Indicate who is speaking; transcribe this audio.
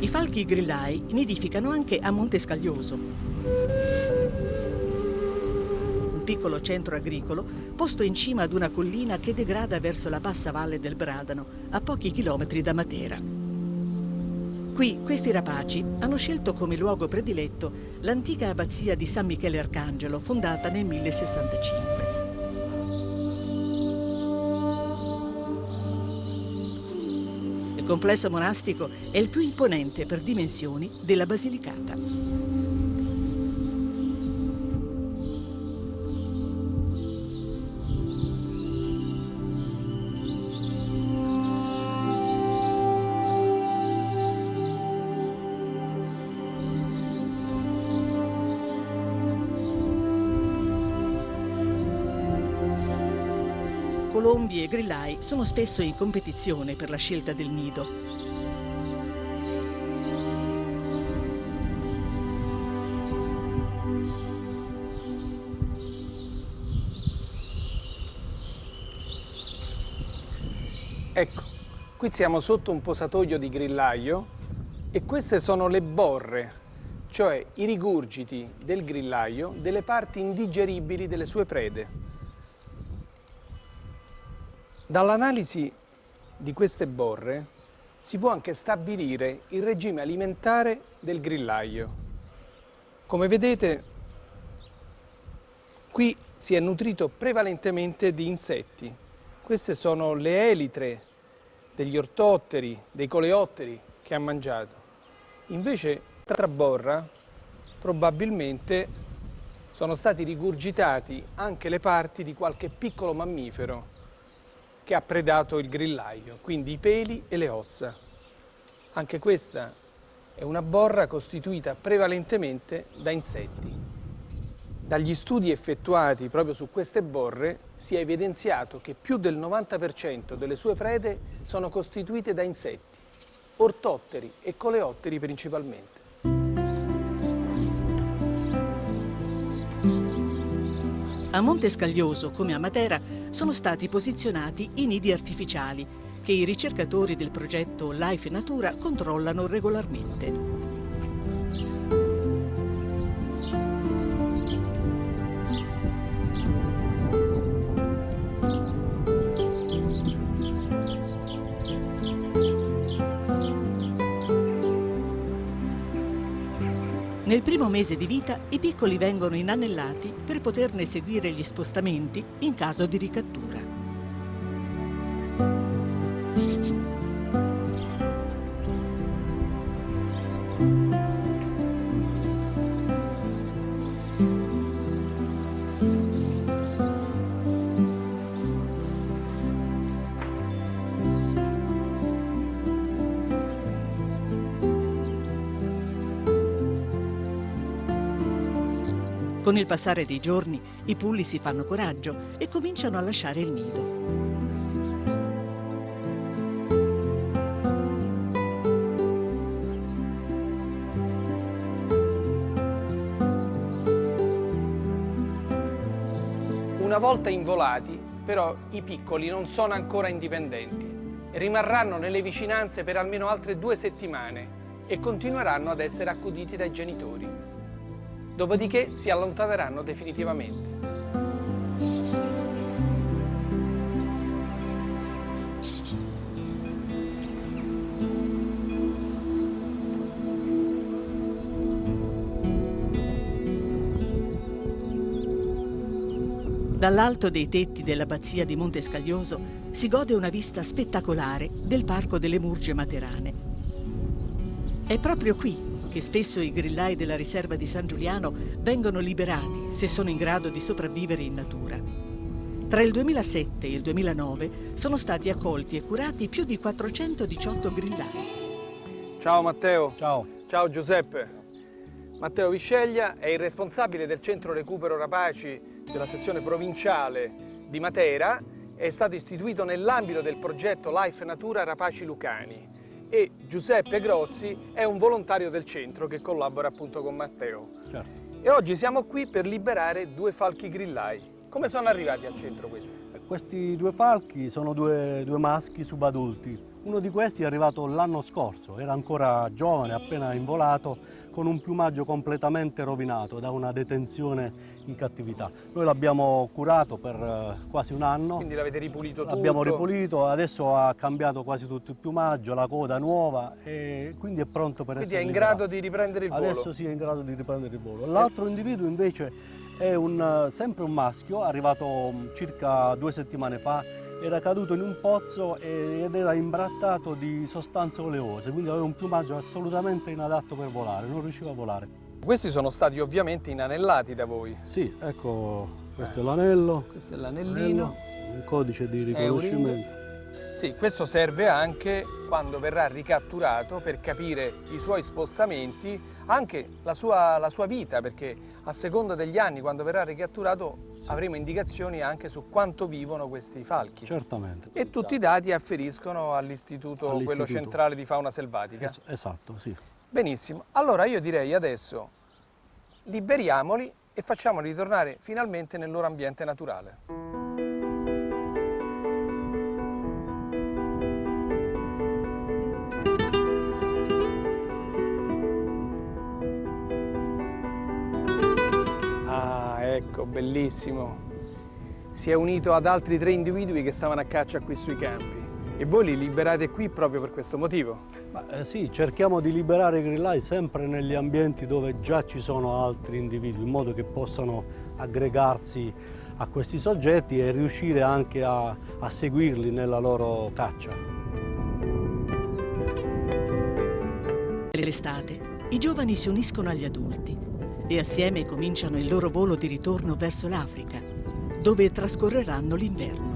Speaker 1: I falchi grillai nidificano anche a Monte Scaglioso, un piccolo centro agricolo posto in cima ad una collina che degrada verso la bassa valle del Bradano, a pochi chilometri da Matera. Qui questi rapaci hanno scelto come luogo prediletto l'antica abbazia di San Michele Arcangelo, fondata nel 1065. Il complesso monastico è il più imponente per dimensioni della Basilicata. Colombi e grillai sono spesso in competizione per la scelta del nido.
Speaker 2: Ecco, qui siamo sotto un posatoio di grillaio e queste sono le borre, cioè i rigurgiti del grillaio delle parti indigeribili delle sue prede. Dall'analisi di queste borre si può anche stabilire il regime alimentare del grillaio. Come vedete, qui si è nutrito prevalentemente di insetti. Queste sono le elitre degli ortotteri, dei coleotteri che ha mangiato. Invece, tra borra, probabilmente sono stati rigurgitati anche le parti di qualche piccolo mammifero che ha predato il grillaio, quindi i peli e le ossa. Anche questa è una borra costituita prevalentemente da insetti. Dagli studi effettuati proprio su queste borre si è evidenziato che più del 90% delle sue prede sono costituite da insetti, ortotteri e coleotteri principalmente.
Speaker 1: A Monte Scaglioso, come a Matera, sono stati posizionati i nidi artificiali che i ricercatori del progetto Life Natura controllano regolarmente. Nel primo mese di vita i piccoli vengono inanellati per poterne seguire gli spostamenti in caso di ricattura. Con il passare dei giorni, i pulli si fanno coraggio e cominciano a lasciare il nido.
Speaker 2: Una volta involati, però, i piccoli non sono ancora indipendenti e rimarranno nelle vicinanze per almeno altre 2 settimane e continueranno ad essere accuditi dai genitori. Dopodiché si allontaneranno definitivamente.
Speaker 1: Dall'alto dei tetti dell'abbazia di Monte Scaglioso si gode una vista spettacolare del Parco delle Murge Materane. È proprio qui che spesso i grillai della riserva di San Giuliano vengono liberati se sono in grado di sopravvivere in natura. Tra il 2007 e il 2009 sono stati accolti e curati più di 418 grillai.
Speaker 2: Ciao Matteo.
Speaker 3: Ciao.
Speaker 2: Ciao Giuseppe. Matteo Visceglia è il responsabile del centro recupero rapaci della sezione provinciale di Matera. È stato istituito nell'ambito del progetto Life Natura Rapaci Lucani. E Giuseppe Grossi è un volontario del centro che collabora appunto con Matteo.
Speaker 3: Certo.
Speaker 2: E oggi siamo qui per liberare 2 falchi grillai. Come sono arrivati al centro questi?
Speaker 3: Questi 2 falchi sono due maschi subadulti, Uno di questi è arrivato l'anno scorso, era ancora giovane, appena involato, con un piumaggio completamente rovinato da una detenzione in cattività. Noi l'abbiamo curato per quasi un anno.
Speaker 2: Quindi l'avete ripulito tutto?
Speaker 3: L'abbiamo ripulito, adesso ha cambiato quasi tutto il piumaggio, la coda nuova e quindi è pronto per
Speaker 2: Quindi
Speaker 3: essere
Speaker 2: è in
Speaker 3: liberato.
Speaker 2: grado di riprendere il volo?
Speaker 3: Adesso sì, è in grado di riprendere il volo. L'altro individuo invece è sempre un maschio, arrivato circa 2 settimane fa, era caduto in un pozzo ed era imbrattato di sostanze oleose, quindi aveva un piumaggio assolutamente inadatto per volare, non riusciva a volare.
Speaker 2: Questi sono stati ovviamente inanellati da voi?
Speaker 3: Sì, ecco, questo è l'anello.
Speaker 2: Questo è l'anellino.
Speaker 3: Il codice di riconoscimento.
Speaker 2: Sì, questo serve anche quando verrà ricatturato per capire i suoi spostamenti, anche la sua vita, perché a seconda degli anni, quando verrà ricatturato, avremo indicazioni anche su quanto vivono questi falchi.
Speaker 3: Certamente.
Speaker 2: E tutti i dati afferiscono all'istituto, quello centrale di fauna selvatica.
Speaker 3: Esatto, sì.
Speaker 2: Benissimo. Allora io direi adesso liberiamoli e facciamoli ritornare finalmente nel loro ambiente naturale. Ecco, bellissimo. Si è unito ad altri 3 individui che stavano a caccia qui sui campi. E voi li liberate qui proprio per questo motivo?
Speaker 3: Sì, cerchiamo di liberare i grillai sempre negli ambienti dove già ci sono altri individui, in modo che possano aggregarsi a questi soggetti e riuscire anche a seguirli nella loro caccia.
Speaker 1: L'estate, i giovani si uniscono agli adulti e assieme cominciano il loro volo di ritorno verso l'Africa, dove trascorreranno l'inverno.